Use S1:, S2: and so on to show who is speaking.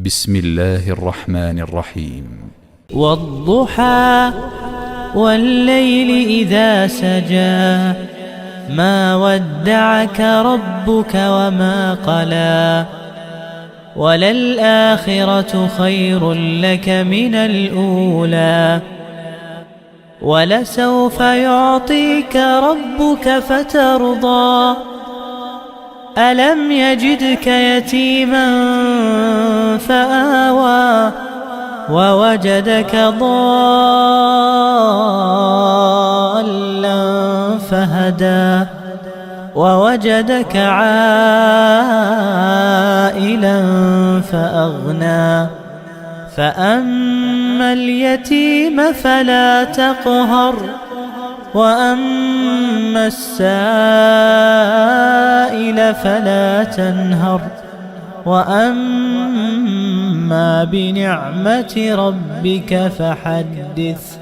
S1: بسم الله الرحمن الرحيم.
S2: والضحى والليل إذا سجى ما ودعك ربك وما قلى وللآخرة خير لك من الأولى ولسوف يعطيك ربك فترضى ألم يجدك يتيما فآوى ووجدك ضالا فهدى ووجدك عائلا فأغنى فأما اليتيم فلا تقهر وأما السائل فلا تنهر وأما بنعمة ربك فحدث.